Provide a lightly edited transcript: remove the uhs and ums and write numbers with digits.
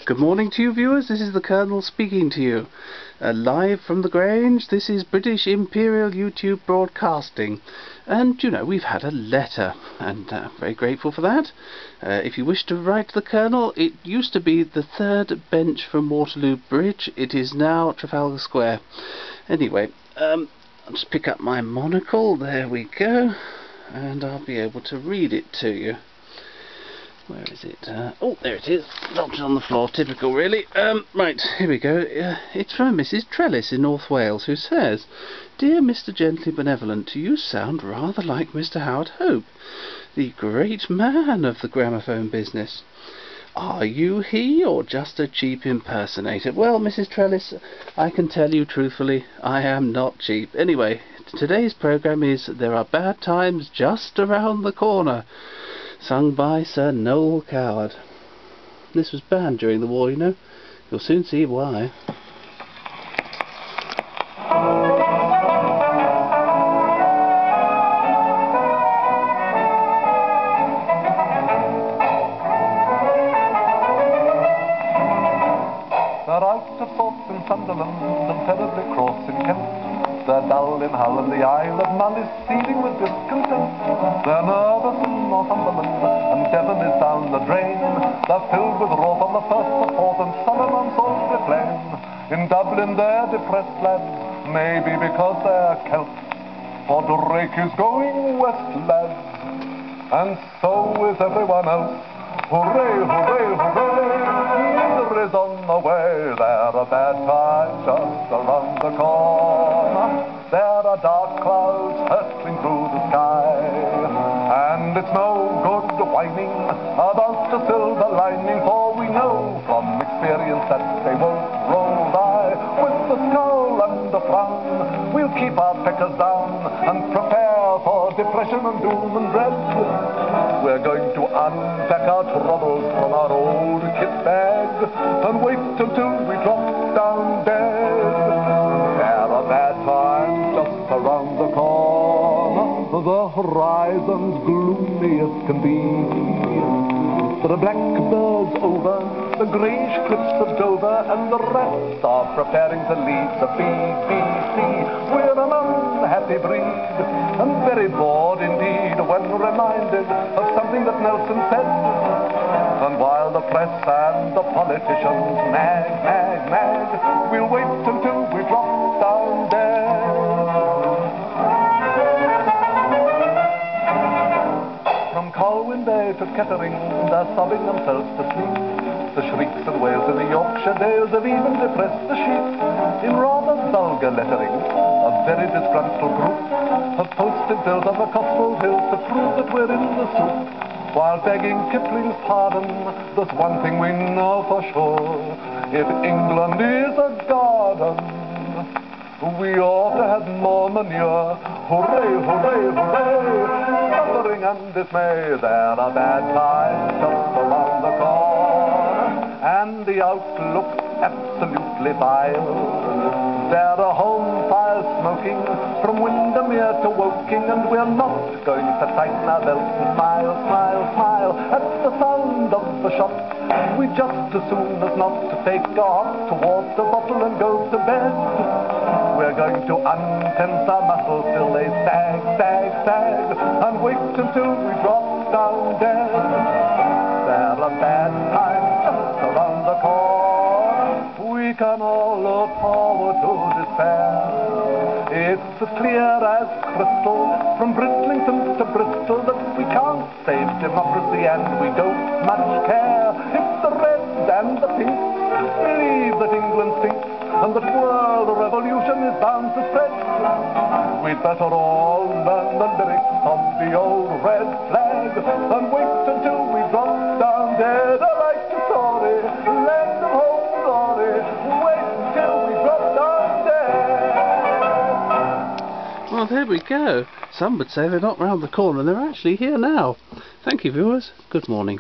Good morning to you viewers, this is the Colonel speaking to you. Live from the Grange, this is British Imperial YouTube Broadcasting. And you know, we've had a letter, and very grateful for that. If you wish to write to the Colonel, it used to be the third bench from Waterloo Bridge, it is now Trafalgar Square. Anyway, I'll just pick up my monocle, there we go, and I'll be able to read it to you. Where is it? Oh, there it is. Dropped it on the floor. Typical, really. Right, here we go. It's from Mrs. Trellis in North Wales, who says, "Dear Mr. Gently Benevolent, you sound rather like Mr. Howard Hope, the great man of the gramophone business. Are you he, or just a cheap impersonator?" Well, Mrs. Trellis, I can tell you truthfully, I am not cheap. Anyway, today's programme is There Are Bad Times Just Around the Corner, sung by Sir Noel Coward. This was banned during the war, you know. You'll soon see why. They're out of sorts in Sunderland and terribly cross in Kent. They're dull in Hull and the Isle of Man is seething with discontent. They're nervous in Northumberland and Devon is down the drain. They're filled with wrath on the first, the fourth and sullen on salt refrain. In Dublin they're depressed lads, maybe because they're Celts, for Drake is going west, lads, and so is everyone else. Hooray, hooray, hooray, misery's on the way. There are bad times just around the corner. There are dark clouds hurtling through the sky, and it's no good whining about the silver lining, for we know from experience that they won't roll by. With the scowl and the frown, we'll keep our peckers down and prepare for depression and doom and dread. We're going to unpack our troubles from our old kit bag and wait until we drop down dead. There are bad times just around the corner. The horizon's gloomy as can be. The blackbird's over the greyish cliffs of Dover, and the rats are preparing to leave the BBC. We're an unhappy breed, and very bored indeed when reminded of something that Nelson said. And while the press and the politicians nag, nag, nag, we'll wait until we drop down dead. From Colwyn Bay to Kettering, they're sobbing themselves to sleep. The shrieks and wails in the Yorkshire dales have even depressed the sheep. In rather vulgar lettering, a very disgruntled group have posted bills on the Cotswold Hills to prove that we're in the soup. While begging Kipling's pardon, there's one thing we know for sure: if England is a garden, we ought to have more manure. Hooray, hooray, hooray, suffering and dismay. There are bad times just around the corner, and the outlook's absolutely vile. There are home fires smoking from Windermere to Woking, and we're not going to tighten our belts and smile, smile, smile at the sound of the shot. We just as soon as not to take our hot water bottle and go to bed. We're going to untense our muscles till they sag, sag, sag, and wait until we drop down dead. There are bad times just around the corner. We can all look forward to despair. It's as clear as crystal from Brislington to Bristol that we can't save democracy, and we don't much care if the reds and the pinks believe that England thinks and that world revolution is bound to spread. We'd better all learn the lyrics of the old red flag and wait until we drop down dead. I like your story, land of home glory. Wait until we drop down dead. Well, there we go. Some would say they're not round the corner, they're actually here now. Thank you, viewers. Good morning.